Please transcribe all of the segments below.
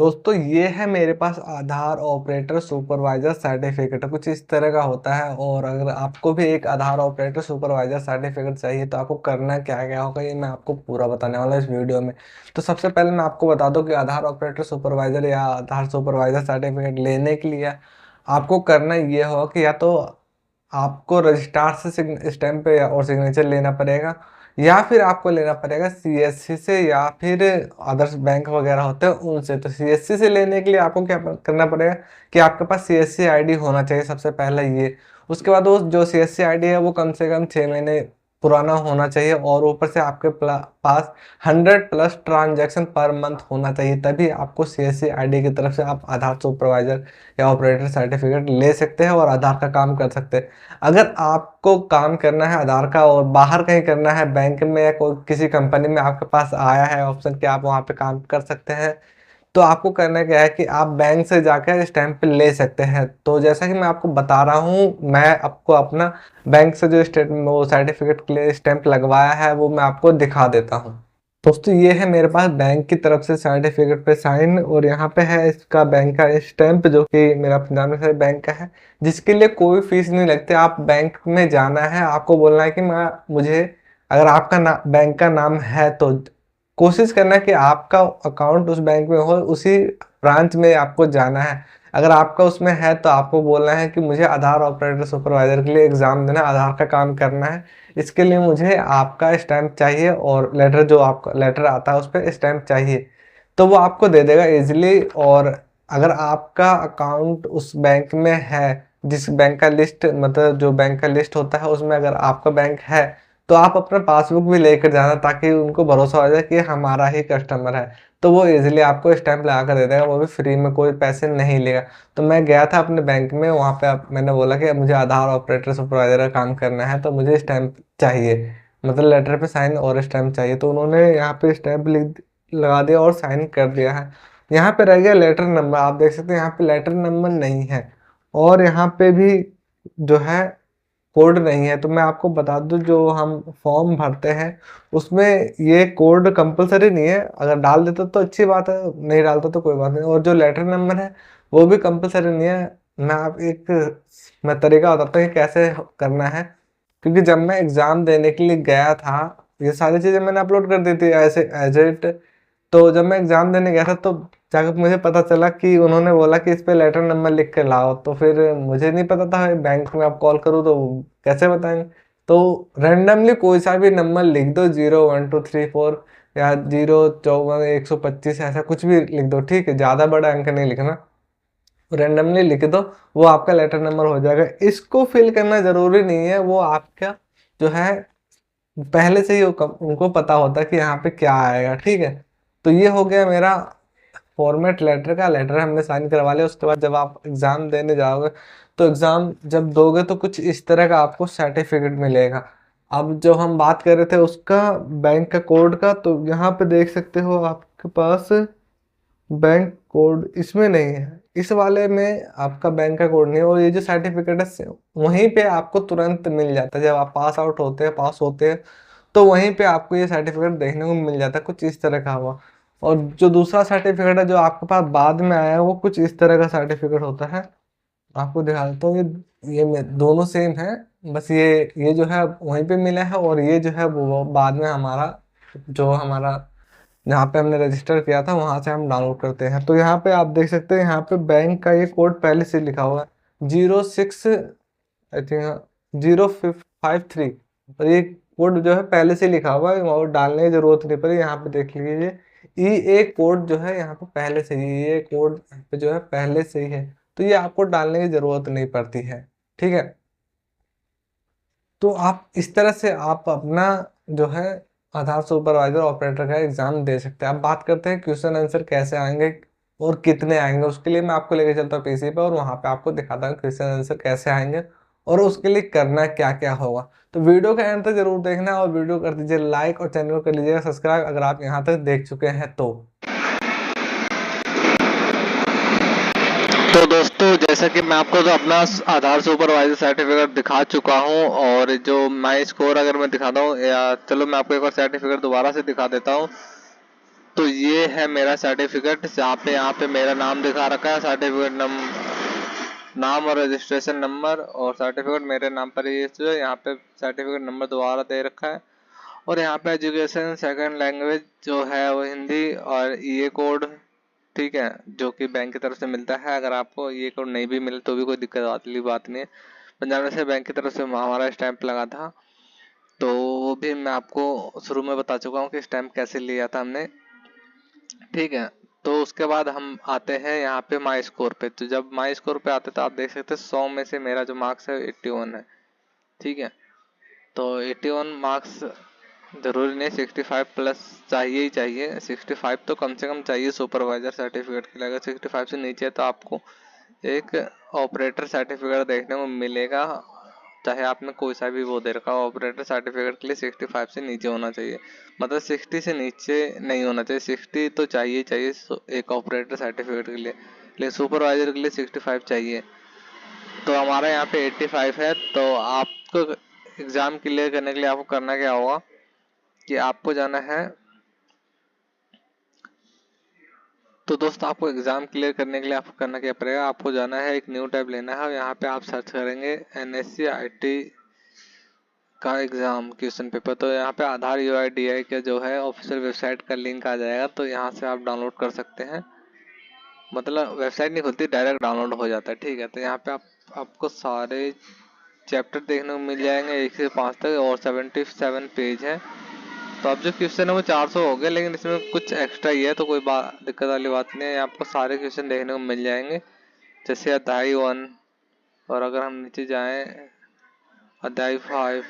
दोस्तों ये है मेरे पास आधार ऑपरेटर सुपरवाइजर सर्टिफिकेट, कुछ इस तरह का होता है। और अगर आपको भी एक आधार ऑपरेटर सुपरवाइजर सर्टिफिकेट चाहिए तो आपको करना क्या क्या होगा, ये मैं आपको पूरा बताने वाला हूँ इस वीडियो में। तो सबसे पहले मैं आपको बता दूं कि आधार ऑपरेटर सुपरवाइजर या आधार सुपरवाइजर सर्टिफिकेट लेने के लिए आपको करना ये होगा कि या तो आपको रजिस्ट्रार से स्टैंप और सिग्नेचर लेना पड़ेगा, या फिर आपको लेना पड़ेगा सीएससी से, या फिर अदर्स बैंक वगैरह होते हैं उनसे। तो सीएससी से लेने के लिए आपको क्या करना पड़ेगा कि आपके पास सीएससी आईडी होना चाहिए सबसे पहले ये। उसके बाद वो जो सीएससी आईडी है वो कम से कम 6 महीने पुराना होना चाहिए, और ऊपर से आपके पास 100+ ट्रांजैक्शन पर मंथ होना चाहिए, तभी आपको सीएससी आईडी की तरफ से आप आधार सुपरवाइजर या ऑपरेटर सर्टिफिकेट ले सकते हैं और आधार का काम कर सकते हैं। अगर आपको काम करना है आधार का और बाहर कहीं करना है, बैंक में या कोई किसी कंपनी में आपके पास आया है ऑप्शन कि आप वहाँ पे काम कर सकते हैं, तो आपको करना क्या है कि आप बैंक से जाकर स्टैंप ले सकते हैं। तो जैसा कि मैं आपको बता रहा हूँ, मैं आपको अपना बैंक से जो वो सर्टिफिकेट के लिए स्टैंप लगवाया है वो मैं आपको दिखा देता हूँ। दोस्तों ये है मेरे पास बैंक की तरफ से सर्टिफिकेट पे साइन, और यहाँ पे है इसका बैंक का स्टैंप जो कि मेरा पंजाब नेशनल बैंक का है, जिसके लिए कोई फीस नहीं लगती। आप बैंक में जाना है, आपको बोलना है कि मुझे, अगर आपका बैंक का नाम है तो कोशिश करना है कि आपका अकाउंट उस बैंक में हो, उसी ब्रांच में आपको जाना है। अगर आपका उसमें है तो आपको बोलना है कि मुझे आधार ऑपरेटर सुपरवाइजर के लिए एग्जाम देना, आधार का काम करना है, इसके लिए मुझे आपका स्टैंप चाहिए और लेटर, जो आपका लेटर आता है उस पर स्टैंप चाहिए, तो वो आपको दे देगा इजीली। और अगर आपका अकाउंट उस बैंक में है, जिस बैंक का लिस्ट, मतलब जो बैंक का लिस्ट होता है उसमें अगर आपका बैंक है, तो आप अपना पासबुक भी लेकर जाना, ताकि उनको भरोसा हो जाए कि हमारा ही कस्टमर है। तो वो इजीली आपको स्टैंप लगा कर दे देगा, वो भी फ्री में, कोई पैसे नहीं लेगा। तो मैं गया था अपने बैंक में, वहाँ पे मैंने बोला कि मुझे आधार ऑपरेटर सुपरवाइजर का काम करना है तो मुझे स्टैंप चाहिए, मतलब लेटर पे साइन और स्टैंप चाहिए। तो उन्होंने यहाँ पे स्टैंप लगा दिया और साइन कर दिया है। यहाँ पे रह गया लेटर नंबर, आप देख सकते हैं यहाँ पे लेटर नंबर नहीं है, और यहाँ पे भी जो है कोड नहीं है। तो मैं आपको बता दूं, जो हम फॉर्म भरते हैं उसमें ये कोड कंपलसरी नहीं है, अगर डाल देते तो अच्छी बात है, नहीं डालता तो कोई बात नहीं। और जो लेटर नंबर है वो भी कंपलसरी नहीं है। मैं तरीका बताता हूँ कि कैसे करना है, क्योंकि जब मैं एग्ज़ाम देने के लिए गया था, ये सारी चीज़ें मैंने अपलोड कर दी थी ऐसे एज इट। तो जब मैं एग्ज़ाम देने गया था तो जाकर मुझे पता चला कि उन्होंने बोला कि इस पे लेटर नंबर लिख के लाओ, तो फिर मुझे नहीं पता था बैंक में आप कॉल करूँ तो कैसे बताएंगे। तो रैंडमली कोई सा भी नंबर लिख दो, 01234 या 054 125, ऐसा कुछ भी लिख दो, ठीक है, ज़्यादा बड़ा अंक नहीं लिखना, रैंडमली लिख दो, वो आपका लेटर नंबर हो जाएगा। इसको फिल करना ज़रूरी नहीं है, वो आपका जो है पहले से ही उनको पता होता है कि यहाँ पे क्या आएगा, ठीक है। तो ये हो गया मेरा फॉर्मेट लेटर का, लेटर हमने साइन करवा लिया। उसके बाद जब आप एग्ज़ाम देने जाओगे, तो एग्ज़ाम जब दोगे तो कुछ इस तरह का आपको सर्टिफिकेट मिलेगा। अब जो हम बात कर रहे थे उसका, बैंक का कोड का, तो यहाँ पे देख सकते हो आपके पास बैंक कोड इसमें नहीं है, इस वाले में आपका बैंक का कोड नहीं है। और ये जो सर्टिफिकेट है वहीं पे आपको तुरंत मिल जाता है, जब आप पास होते हैं तो वहीं पे आपको ये सर्टिफिकेट देखने को मिल जाता है, कुछ इस तरह का हुआ। और जो दूसरा सर्टिफिकेट है जो आपके पास बाद में आया है वो कुछ इस तरह का सर्टिफिकेट होता है, आपको दिखा देता हूँ। दोनों सेम है, बस ये जो है वहीं पे मिला है, और ये जो है वो बाद में हमारा जहाँ पे हमने रजिस्टर किया था वहां से हम डाउनलोड करते हैं। तो यहाँ पे आप देख सकते हैं, यहाँ पे बैंक का ये कोड पहले से लिखा हुआ है, 06 आई थिंक 053। और ये कोड जो है पहले से लिखा हुआ है, और डालने की जरूरत नहीं पड़ी। यहाँ पे देख लीजिए, ये कोड जो है यहाँ पे पहले से ही, ये कोड पे जो है पहले से ही है, तो ये आपको डालने की जरूरत नहीं पड़ती है, ठीक है। तो आप इस तरह से आप अपना जो है आधार सुपरवाइजर ऑपरेटर का एग्जाम दे सकते हैं। अब बात करते हैं क्वेश्चन आंसर कैसे आएंगे और कितने आएंगे। उसके लिए मैं आपको लेके चलता हूँ पीसी पे, और वहां पे आपको दिखाता हूँ क्वेश्चन आंसर कैसे आएंगे और उसके लिए करना क्या क्या होगा। तो वीडियो का एंड तक जरूर देखना, और वीडियो कर दीजिए लाइक और चैनल को कर लीजिएगा सब्सक्राइब अगर आप यहाँ तक देख चुके हैं तो। तो दोस्तों, जैसा कि मैं आपको तो अपना आधार सुपरवाइजर सर्टिफिकेट दिखा चुका हूं, और जो माई स्कोर अगर मैं दिखाता हूं, या चलो मैं आपको एक बार सर्टिफिकेट दोबारा से दिखा देता हूं। तो ये है मेरा सर्टिफिकेट, यहाँ पे मेरा नाम दिखा रखा है, सर्टिफिकेट नाम और रजिस्ट्रेशन नंबर, और सर्टिफिकेट मेरे नाम पर ही है। यहाँ पे सर्टिफिकेट नंबर दोबारा दे रखा है, और यहाँ पे एजुकेशन सेकंड लैंग्वेज जो है वो हिंदी, और ये कोड, ठीक है, जो कि बैंक की तरफ से मिलता है। अगर आपको ये कोड नहीं भी मिले तो भी कोई दिक्कत वाली बात नहीं है। पंजाब नेशनल बैंक की तरफ से हमारा स्टैंप लगा था, तो वो भी मैं आपको शुरू में बता चुका हूँ कि स्टैंप कैसे लिया था हमने, ठीक है। तो उसके बाद हम आते हैं यहाँ पे माई स्कोर पे। तो जब माई स्कोर पे आते तो आप देख सकते हैं 100 में से मेरा जो मार्क्स है 81 है, ठीक है। तो 81 मार्क्स जरूरी नहीं 65 प्लस चाहिए ही चाहिए, 65 तो कम से कम चाहिए सुपरवाइजर सर्टिफिकेट के लिए। अगर 65 से नीचे है तो आपको एक ऑपरेटर सर्टिफिकेट देखने को मिलेगा, चाहे आपने कोई सा भी वो दे रखा हो। ऑपरेटर सर्टिफिकेट के लिए 65 से नीचे होना चाहिए, मतलब 60 से नीचे नहीं होना चाहिए, 60 तो चाहिए चाहिए एक ऑपरेटर सर्टिफिकेट के लिए, लेकिन सुपरवाइजर के लिए 65 चाहिए। तो हमारा यहाँ पे 85 है। तो आपको एग्ज़ाम क्लियर करने के लिए आपको करना क्या होगा कि आपको जाना है, तो दोस्त आपको एग्ज़ाम क्लियर करने के लिए आपको करना क्या पड़ेगा, आपको जाना है, एक न्यू टैब लेना है, और यहाँ पे आप सर्च करेंगे NSC IT का एग्ज़ाम क्वेश्चन पेपर। तो यहाँ पे आधार UIDAI का जो है ऑफिशियल वेबसाइट का लिंक आ जाएगा, तो यहाँ से आप डाउनलोड कर सकते हैं। मतलब वेबसाइट नहीं खुलती, डायरेक्ट डाउनलोड हो जाता है, ठीक है। तो यहाँ पे आपको सारे चैप्टर देखने को मिल जाएंगे 1 से 5 तक, और 77 पेज है। तो अब जो क्वेश्चन है वो 400 हो गए, लेकिन इसमें कुछ एक्स्ट्रा ही है, तो कोई दिक्कत वाली बात नहीं है। आपको सारे क्वेश्चन देखने को मिल जाएंगे, जैसे अध्याय 1, और अगर हम नीचे जाएं अध्याय 5,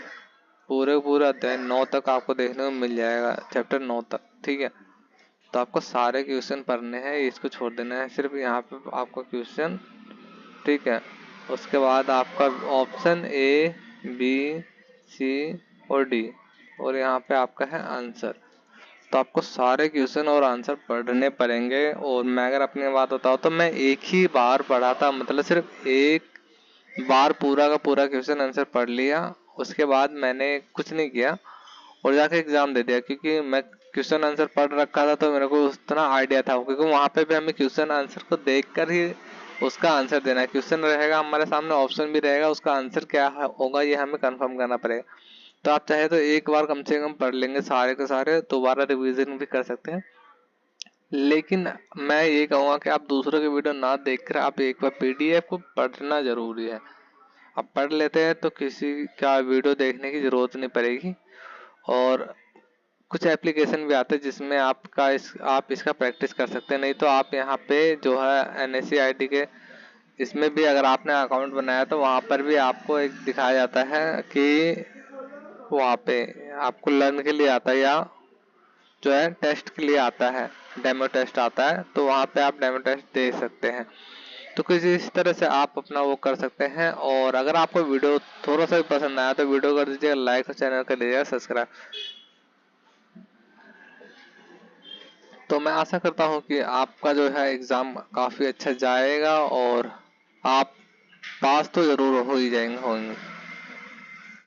पूरे अध्याय 9 तक आपको देखने को मिल जाएगा, चैप्टर 9 तक, ठीक है। तो आपको सारे क्वेश्चन पढ़ने हैं, इसको छोड़ देना है सिर्फ यहाँ पे आपका क्वेश्चन, ठीक है। उसके बाद आपका ऑप्शन A B C और D, और यहाँ पे आपका है आंसर। तो आपको सारे क्वेश्चन और आंसर पढ़ने पड़ेंगे। और मैं अगर अपनी बात बताऊँ तो मैं एक ही बार पढ़ा था, मतलब सिर्फ एक बार पूरा का पूरा क्वेश्चन आंसर पढ़ लिया, उसके बाद मैंने कुछ नहीं किया और जाके एग्जाम दे दिया, क्योंकि मैं क्वेश्चन आंसर पढ़ रखा था, तो मेरे को उतना आइडिया था, क्योंकि वहाँ पे भी हमें क्वेश्चन आंसर को देख कर ही उसका आंसर देना है। क्वेश्चन रहेगा हमारे सामने, ऑप्शन भी रहेगा, उसका आंसर क्या होगा ये हमें कंफर्म करना पड़ेगा। तो आप चाहे तो एक बार कम से कम पढ़ लेंगे सारे के सारे, दोबारा रिवीजन भी कर सकते हैं। लेकिन मैं ये कहूँगा कि आप दूसरों की वीडियो ना देखकर आप एक बार PDF को पढ़ना जरूरी है। आप पढ़ लेते हैं तो किसी का वीडियो देखने की जरूरत नहीं पड़ेगी। और कुछ एप्लीकेशन भी आते हैं जिसमें आप इसका प्रैक्टिस कर सकते हैं। नहीं तो आप यहाँ पे जो है NSC IT के इसमें भी अगर आपने अकाउंट बनाया तो वहाँ पर भी आपको एक दिखाया जाता है कि वहाँ पे आपको लर्न के लिए आता है, या जो है टेस्ट के लिए आता है, डेमो टेस्ट आता है, तो वहाँ पे आप डेमो टेस्ट दे सकते हैं। तो कुछ इस तरह से आप अपना वो कर सकते हैं। और अगर आपको वीडियो थोड़ा सा भी पसंद आया तो वीडियो कर दीजिएगा लाइक और चैनल कर दीजिएगा सब्सक्राइब। तो मैं आशा करता हूँ कि आपका जो है एग्ज़ाम काफ़ी अच्छा जाएगा और आप पास तो ज़रूर हो ही जाएंगे होंगे।